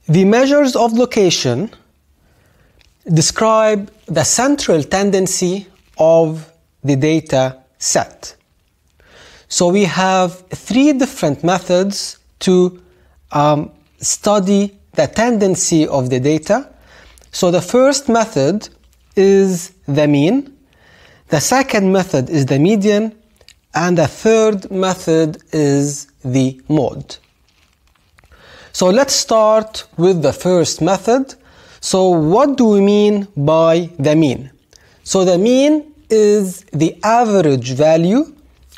The measures of location describe the central tendency of the data set. So we have three different methods to study the tendency of the data. So the first method is the mean, the second method is the median, and the third method is the mode. So let's start with the first method. So what do we mean by the mean? So the mean is the average value.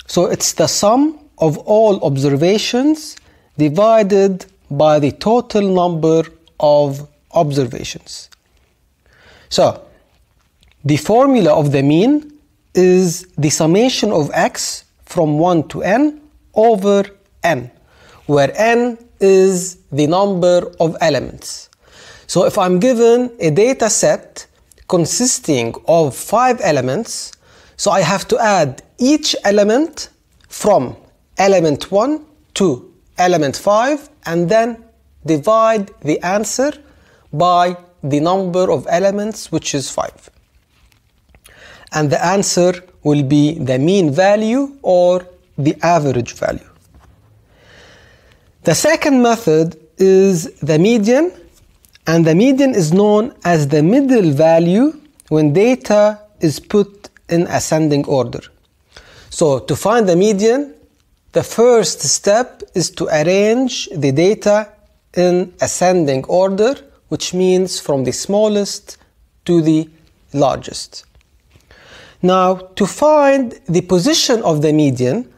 So it's the sum of all observations divided by the total number of observations. So the formula of the mean is the summation of x from 1 to n over n, where n is the number of elements. So if I'm given a data set consisting of 5 elements, so I have to add each element from element 1 to element 5 and then divide the answer by the number of elements, which is 5. And the answer will be the mean value or the average value. The second method is the median, and the median is known as the middle value when data is put in ascending order. So to find the median, the first step is to arrange the data in ascending order, which means from the smallest to the largest. Now, to find the position of the median,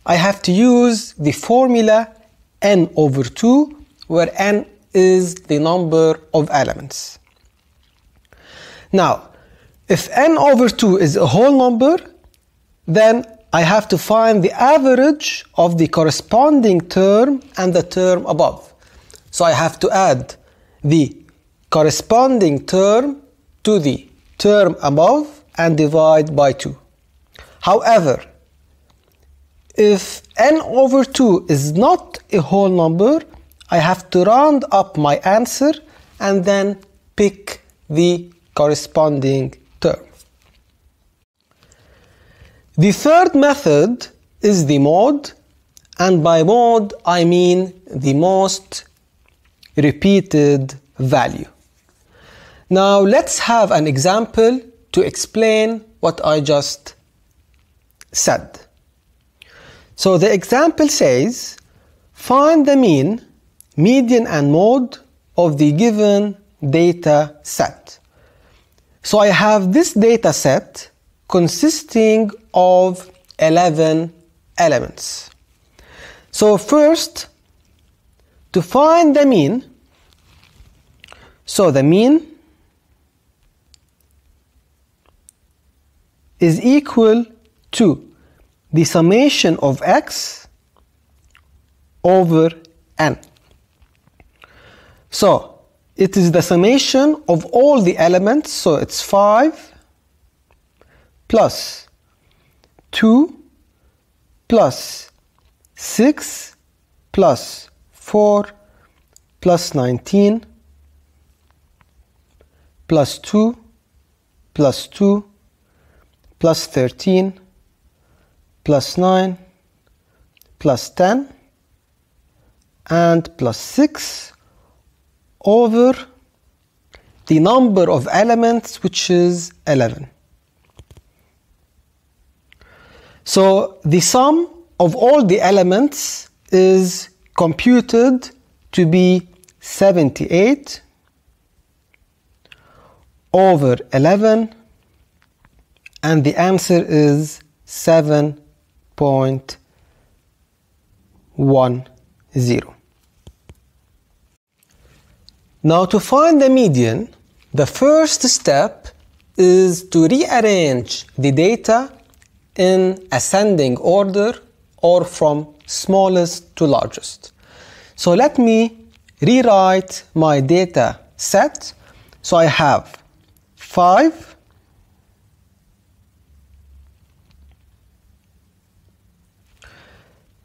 I have to use the formula n over 2, where n is the number of elements. Now, if n over 2 is a whole number, then I have to find the average of the corresponding term and the term above. So I have to add the corresponding term to the term above and divide by 2. However, if n over 2 is not a whole number, I have to round up my answer and then pick the corresponding term. The third method is the mode, and by mode I mean the most repeated value. Now let's have an example to explain what I just said. So the example says, find the mean, median and mode of the given data set. So I have this data set consisting of 11 elements. So first, to find the mean, so the mean is equal to the summation of x over n. So it is the summation of all the elements, so it's 5 plus 2 plus 6 plus 4 plus 19 plus 2 plus 2 plus 13 plus 9 plus 10 and plus 6 over the number of elements, which is 11. So the sum of all the elements is computed to be 78 over 11, and the answer is 7.10. Now to find the median, the first step is to rearrange the data in ascending order or from smallest to largest. So let me rewrite my data set. So I have 5,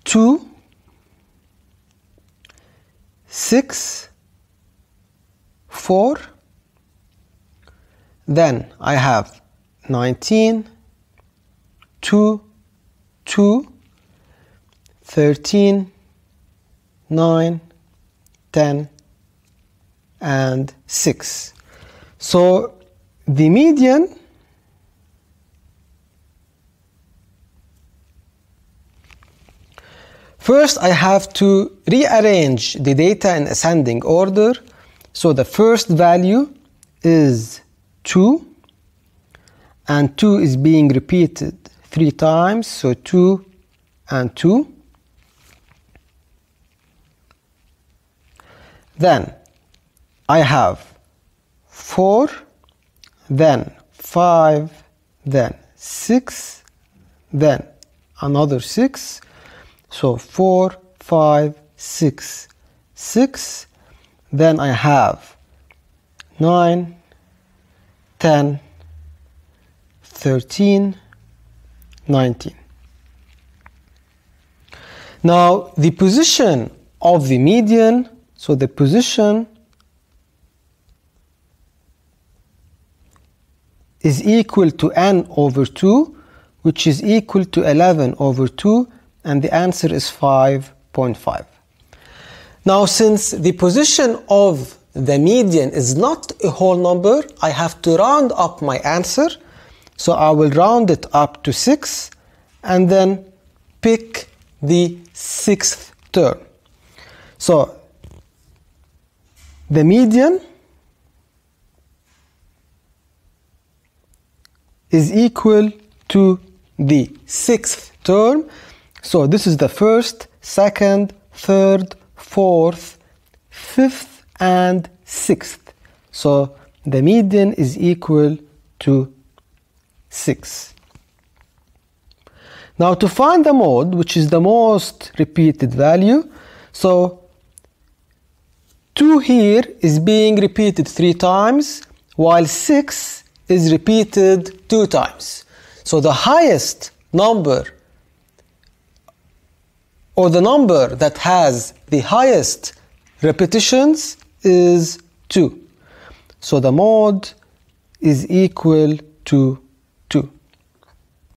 2, 6, 4. Then I have 19, 2, 2, 13, 9, 10, and 6. So the median first I have to rearrange the data in ascending order. So the first value is 2, and 2 is being repeated 3 times, so 2 and 2. Then I have 4, then 5, then 6, then another 6. So 4, 5, 6, 6. Then I have 9, 10, 13, 19. Now the position of the median, so the position is equal to n over 2, which is equal to 11 over 2, and the answer is 5.5. Now, since the position of the median is not a whole number, I have to round up my answer. So I will round it up to 6 and then pick the 6th term. So the median is equal to the 6th term. So this is the first, second, third, fourth, fifth, and 6th. So the median is equal to 6. Now to find the mode, which is the most repeated value, so 2 here is being repeated 3 times, while 6 is repeated 2 times. So the highest number, or the number that has the highest repetitions, is 2. So the mode is equal to